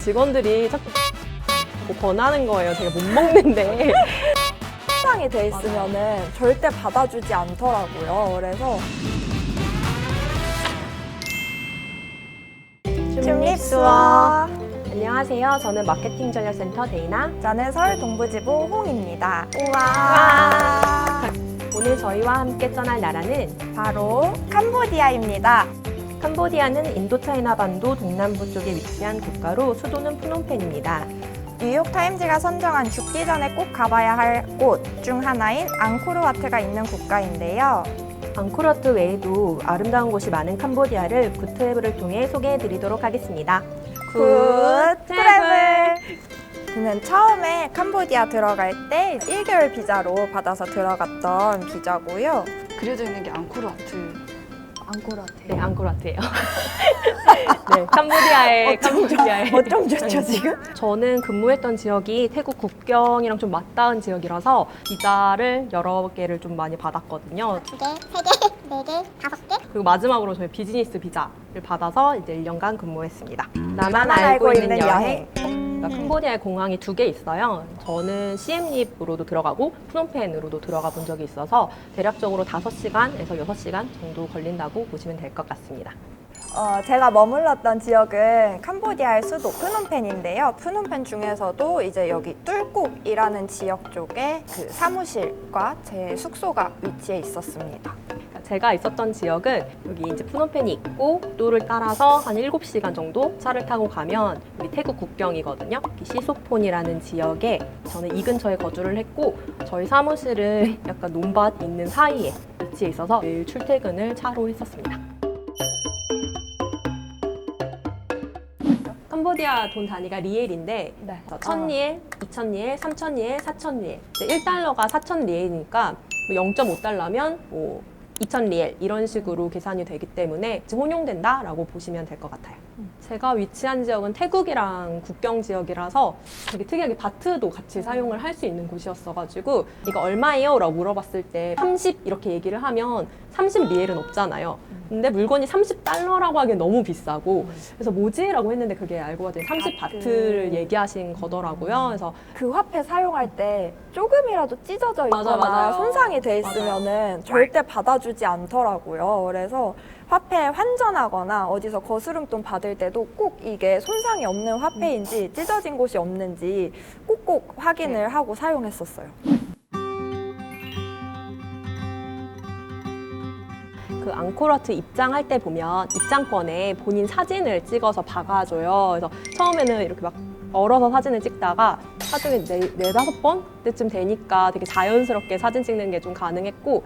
직원들이 자꾸 권하는 거예요. 제가 못 먹는데. 포장이 돼 있으면은 절대 받아주지 않더라고요. 그래서 춤립수어. 안녕하세요. 저는 마케팅 전략센터 데이나. 저는 서울 동부지부 홍입니다. 우와. 오늘 저희와 함께 떠날 나라는 바로 캄보디아입니다. 캄보디아는 인도차이나 반도 동남부 쪽에 위치한 국가로 수도는 프놈펜입니다. 뉴욕타임즈가 선정한 죽기 전에 꼭 가봐야 할 곳 중 하나인 앙코르와트가 있는 국가인데요. 앙코르와트 외에도 아름다운 곳이 많은 캄보디아를 굿트래블을 통해 소개해드리도록 하겠습니다. 굿 트래블! 저는 처음에 캄보디아 들어갈 때 1개월 비자로 받아서 들어갔던 비자고요. 그려져 있는 게 앙코르와트. 네, 앙코르와트예요. 네, 캄보디아의 어쩜 좋죠 지금? 저는 근무했던 지역이 태국 국경이랑 좀 맞닿은 지역이라서 비자를 여러 개를 좀 많이 받았거든요. 2개, 3개, 4개, 5개. 그리고 마지막으로 저희 비즈니스 비자를 받아서 이제 1년간 근무했습니다. 나만 알고 알고 있는 있는 여행. 그러니까 캄보디아에 공항이 2개 있어요. 저는 시엠립으로도 들어가고 프놈펜으로도 들어가 본 적이 있어서 대략적으로 5시간에서 6시간 정도 걸린다고 보시면 될 것 같습니다. 제가 머물렀던 지역은 캄보디아의 수도 프놈펜인데요. 프놈펜 중에서도 이제 여기 뚫국이라는 지역 쪽에 그 사무실과 제 숙소가 위치해 있었습니다. 제가 있었던 지역은 여기 이제 프놈펜이 있고 또를 따라서 한 7시간 정도 차를 타고 가면 우리 태국 국경이거든요. 시소폰이라는 지역에 저는 이 근처에 거주를 했고 저희 사무실은 약간 논밭 있는 사이에 위치해 있어서 매일 출퇴근을 차로 했었습니다. 캄보디아 돈 단위가 리엘인데 네. 1000리엘, 2000리엘, 3000리엘, 4000리엘 1달러가 4000리엘이니까 0.5달러면 뭐 2000리엘 이런 식으로 계산이 되기 때문에 혼용된다라고 보시면 될 것 같아요. 제가 위치한 지역은 태국이랑 국경 지역이라서 되게 특이하게 바트도 같이 사용을 할 수 있는 곳이었어가지고 이거 얼마예요? 라고 물어봤을 때 30 이렇게 얘기를 하면 30리엘은 없잖아요. 근데 물건이 30달러라고 하기엔 너무 비싸고 그래서 뭐지? 라고 했는데 그게 알고 봤더니 30바트를 얘기하신 거더라고요. 그래서 그 화폐 사용할 때 조금이라도 찢어져 있거나 맞아요. 손상이 돼 있으면은 절대 받아주지 않더라고요. 그래서 화폐 환전하거나 어디서 거스름돈 받을 때도 꼭 이게 손상이 없는 화폐인지 찢어진 곳이 없는지 꼭꼭 확인을 하고 사용했었어요. 그 앙코르와트 입장할 때 보면 입장권에 본인 사진을 찍어서 박아줘요. 그래서 처음에는 이렇게 막 얼어서 사진을 찍다가 나중에 4-5번 때쯤 되니까 되게 자연스럽게 사진 찍는 게 좀 가능했고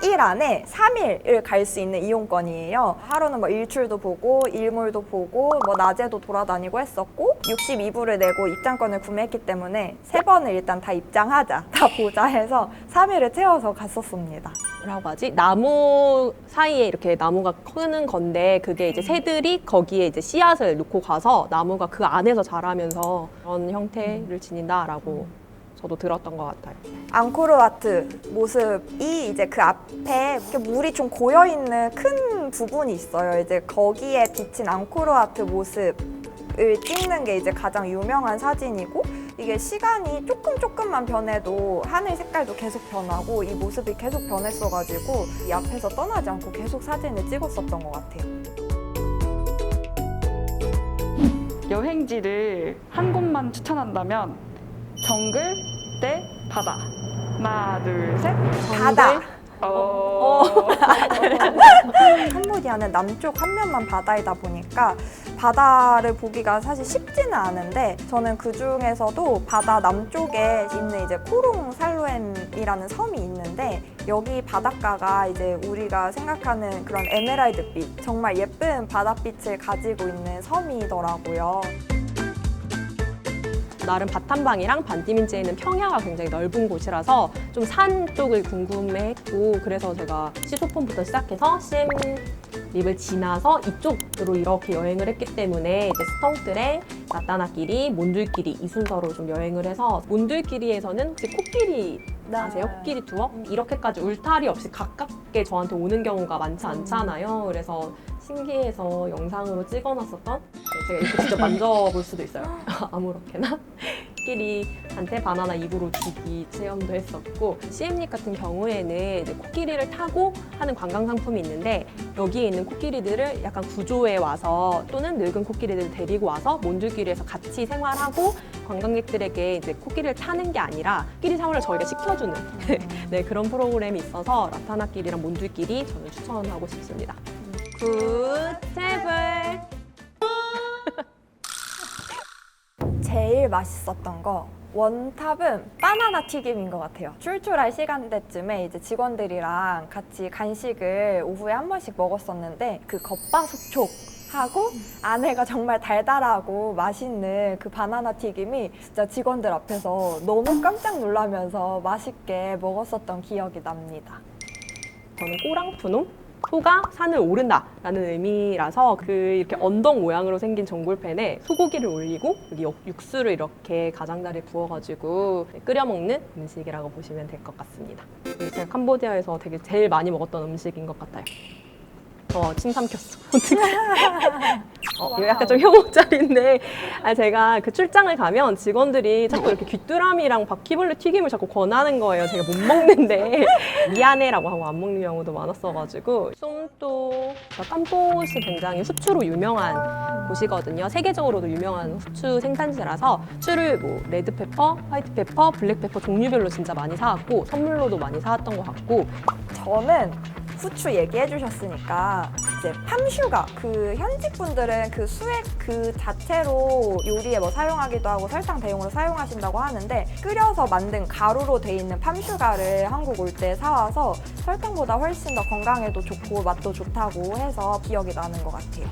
10일 안에 3일을 갈 수 있는 이용권이에요. 하루는 뭐 일출도 보고 일몰도 보고 뭐 낮에도 돌아다니고 했었고 62불을 내고 입장권을 구매했기 때문에 3번을 일단 다 입장하자, 다 보자 해서 3일을 채워서 갔었습니다. 뭐라고 하지? 나무 사이에 이렇게 나무가 크는 건데 그게 이제 새들이 거기에 이제 씨앗을 놓고 가서 나무가 그 안에서 자라면서 그런 형태를 지닌다라고 저도 들었던 것 같아요. 앙코르와트 모습이 이제 그 앞에 이렇게 물이 좀 고여 있는 큰 부분이 있어요. 이제 거기에 비친 앙코르와트 모습을 찍는 게 이제 가장 유명한 사진이고 이게 시간이 조금만 변해도 하늘 색깔도 계속 변하고 이 모습이 계속 변했어가지고 이 앞에서 떠나지 않고 계속 사진을 찍었었던 것 같아요. 여행지를 한 곳만 추천한다면 정글 대 바다. 하나, 둘, 셋. 바다! 어. 캄보디아는 남쪽 한 면만 바다이다 보니까 바다를 보기가 사실 쉽지는 않은데 저는 그 중에서도 바다 남쪽에 있는 이제 코롱 살루엠이라는 섬이 있는데 여기 바닷가가 이제 우리가 생각하는 그런 에메랄드빛 정말 예쁜 바닷빛을 가지고 있는 섬이더라고요. 나름 바탐방이랑 반디민지에 있는 평야가 굉장히 넓은 곳이라서 좀 산 쪽을 궁금해했고 그래서 제가 시소폰부터 시작해서 시엠립을 지나서 이쪽으로 이렇게 여행을 했기 때문에 이제 스텅트레, 나타나끼리, 몬들끼리 이 순서로 좀 여행을 해서 몬들끼리에서는 혹시 코끼리 아세요? 코끼리 투어? 이렇게까지 울타리 없이 가깝게 저한테 오는 경우가 많지 않잖아요. 그래서 신기해서 영상으로 찍어놨었던 제가 이렇게 직접 만져볼 수도 있어요. 아무렇게나. 코끼리한테 바나나 입으로 주기 체험도 했었고 시엠릭 같은 경우에는 이제 코끼리를 타고 하는 관광 상품이 있는데 여기에 있는 코끼리들을 약간 구조에 와서 또는 늙은 코끼리들을 데리고 와서 몬들길에서 같이 생활하고 관광객들에게 이제 코끼리를 타는 게 아니라 코끼리 샤워를 저희가 시켜주는 네, 그런 프로그램이 있어서 라타나길이랑 몬들길이 저는 추천하고 싶습니다. 굿 세븐. 제일 맛있었던 거 원탑은 바나나 튀김인 것 같아요. 출출할 시간대쯤에 이제 직원들이랑 같이 간식을 오후에 한 번씩 먹었었는데 그 겉바속촉하고 안에가 정말 달달하고 맛있는 그 바나나 튀김이 진짜 직원들 앞에서 너무 깜짝 놀라면서 맛있게 먹었었던 기억이 납니다. 저는 꼬랑푸놈? 소가 산을 오른다라는 의미라서 그 이렇게 언덕 모양으로 생긴 전골팬에 소고기를 올리고 여기 육수를 이렇게 가장자리에 부어가지고 끓여 먹는 음식이라고 보시면 될 것 같습니다. 제가 캄보디아에서 되게 제일 많이 먹었던 음식인 것 같아요. 침 삼켰어. 이거 약간 좀 혐오짤인데 제가 그 출장을 가면 직원들이 자꾸 이렇게 귀뚜라미랑 바퀴벌레 튀김을 자꾸 권하는 거예요. 제가 못 먹는데 미안해라고 하고 안 먹는 경우도 많았어가지고 쏨또 캄포시 굉장히 후추로 유명한 곳이거든요. 세계적으로도 유명한 후추 생산지라서 후추를 뭐 레드페퍼, 화이트페퍼, 블랙페퍼 종류별로 진짜 많이 사왔고 선물로도 많이 사왔던 것 같고 저는 후추 얘기해 주셨으니까 이제 팜슈가 그 현지 분들은 그 수액 그 자체로 요리에 뭐 사용하기도 하고 설탕 대용으로 사용하신다고 하는데 끓여서 만든 가루로 돼 있는 팜슈가를 한국 올 때 사와서 설탕보다 훨씬 더 건강에도 좋고 맛도 좋다고 해서 기억이 나는 것 같아요.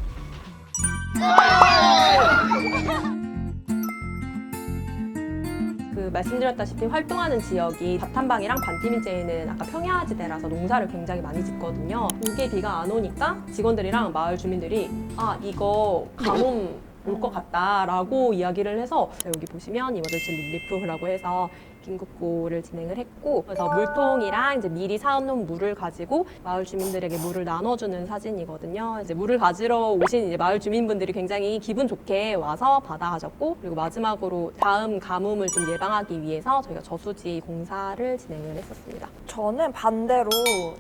그 말씀드렸다시피 활동하는 지역이 바탄방이랑 반티민제이는 아까 평야지대라서 농사를 굉장히 많이 짓거든요. 이게 비가 안 오니까 직원들이랑 마을 주민들이 이거 가뭄 올 것 같다라고 이야기를 해서 여기 보시면 이머전시 릴리프라고 해서 긴급구호를 진행을 했고 그래서 물통이랑 이제 미리 사놓은 물을 가지고 마을 주민들에게 물을 나눠주는 사진이거든요. 이제 물을 가지러 오신 이제 마을 주민분들이 굉장히 기분 좋게 와서 받아가셨고 그리고 마지막으로 다음 가뭄을 좀 예방하기 위해서 저희가 저수지 공사를 진행을 했었습니다. 저는 반대로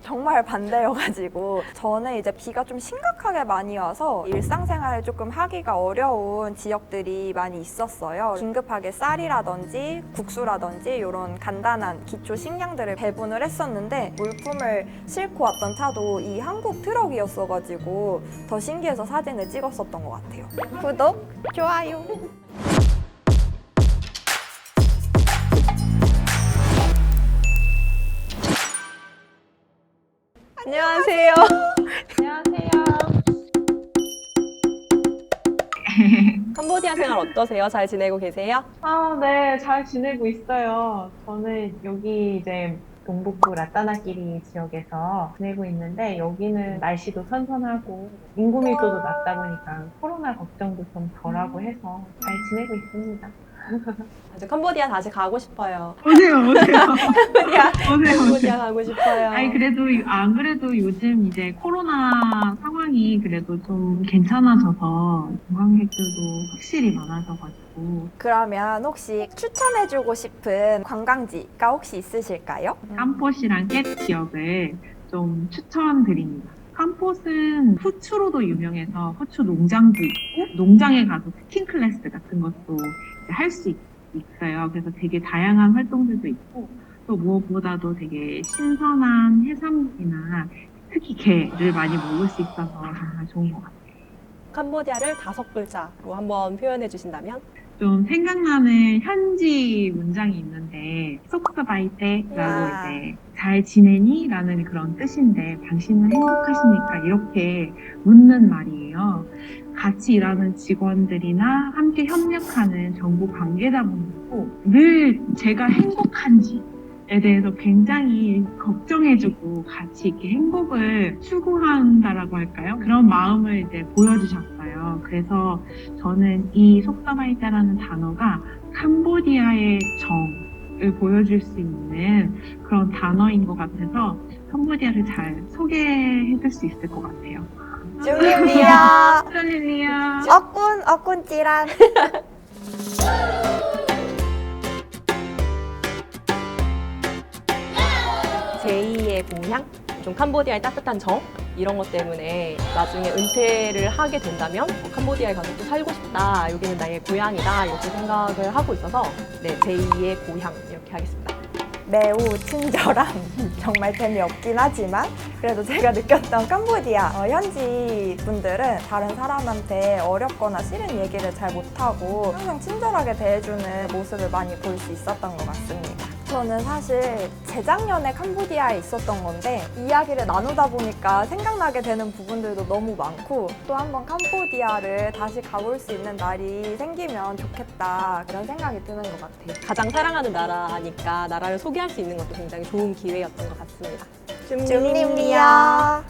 정말 반대여가지고 저는 이제 비가 좀 심각하게 많이 와서 일상생활을 조금 하기가 어려운 지역들이 많이 있었어요. 긴급하게 쌀이라든지 국수라든지 이런 간단한 기초 식량들을 배분을 했었는데 물품을 싣고 왔던 차도 이 한국 트럭이었어가지고 더 신기해서 사진을 찍었었던 것 같아요. 구독, 좋아요. 안녕하세요. 안녕하세요. 캄보디아 생활 어떠세요? 잘 지내고 계세요? 네, 잘 지내고 있어요. 저는 여기 이제 동북부 라따나끼리 지역에서 지내고 있는데 여기는 날씨도 선선하고 인구 밀도도 낮다 보니까 코로나 걱정도 좀 덜하고 해서 잘 지내고 있습니다. 이제 캄보디아 다시 가고 싶어요. 오세요. 캄보디아 가고 싶어요. 아니, 그래도, 안 그래도 요즘 이제 코로나 상황이 그래도 좀 괜찮아져서 관광객들도 확실히 많아져가지고, 그러면 혹시 추천해주고 싶은 관광지가 혹시 있으실까요? 캄포시랑 깻 지역을 좀 추천드립니다. 캄포스는 후추로도 유명해서 후추 농장도 있고, 농장에 가서 쿠킹 클래스 같은 것도 할 수 있어요. 그래서 되게 다양한 활동들도 있고, 또 무엇보다도 되게 신선한 해산물이나 특히 게를 많이 먹을 수 있어서 정말 좋은 것 같아요. 캄보디아를 5글자로 한번 표현해 주신다면? 좀 생각나는 현지 문장이 있는데 속스바이테라고 이제 잘 지내니? 라는 그런 뜻인데 당신은 행복하십니까? 이렇게 묻는 말이에요. 같이 일하는 직원들이나 함께 협력하는 정부 관계자분들도 늘 제가 행복한지에 대해서 굉장히 걱정해주고 같이 이렇게 행복을 추구한다라고 할까요? 그런 마음을 이제 보여주셨어요. 그래서 저는 이 속서바이자라는 단어가 캄보디아의 정을 보여줄 수 있는 그런 단어인 것 같아서 캄보디아를 잘 소개해줄 수 있을 것 같아요. 쭈님이야. 짤리니야. 어꾼 찌란. 제2의 고향, 좀 캄보디아의 따뜻한 정 이런 것 때문에 나중에 은퇴를 하게 된다면 캄보디아에 가서 또 살고 싶다, 여기는 나의 고향이다 이렇게 생각을 하고 있어서 네, 제2의 고향 이렇게 하겠습니다. 매우 친절함. 정말 재미없긴 하지만 그래도 제가 느꼈던 캄보디아 현지 분들은 다른 사람한테 어렵거나 싫은 얘기를 잘 못하고 항상 친절하게 대해주는 모습을 많이 볼 수 있었던 것 같습니다. 저는 사실 재작년에 캄보디아에 있었던 건데 이야기를 나누다 보니까 생각나게 되는 부분들도 너무 많고 또 한번 캄보디아를 다시 가볼 수 있는 날이 생기면 좋겠다 그런 생각이 드는 것 같아요. 가장 사랑하는 나라니까 나라를 소개할 수 있는 것도 굉장히 좋은 기회였던 것 같습니다. 쭈님이야.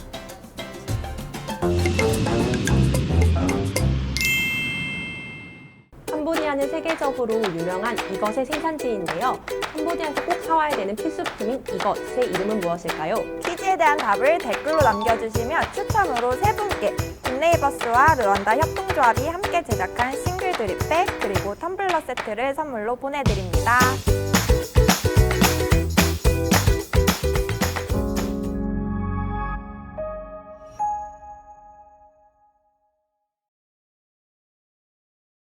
캄보디아는 세계적으로 유명한 이것의 생산지인데요. 캄보디아에서 꼭 사와야 되는 필수품인 이것의 이름은 무엇일까요? 퀴즈에 대한 답을 댓글로 남겨주시면 추첨으로 3분께 굿네이버스와 르완다 협동조합이 함께 제작한 싱글 드립백 그리고 텀블러 세트를 선물로 보내드립니다.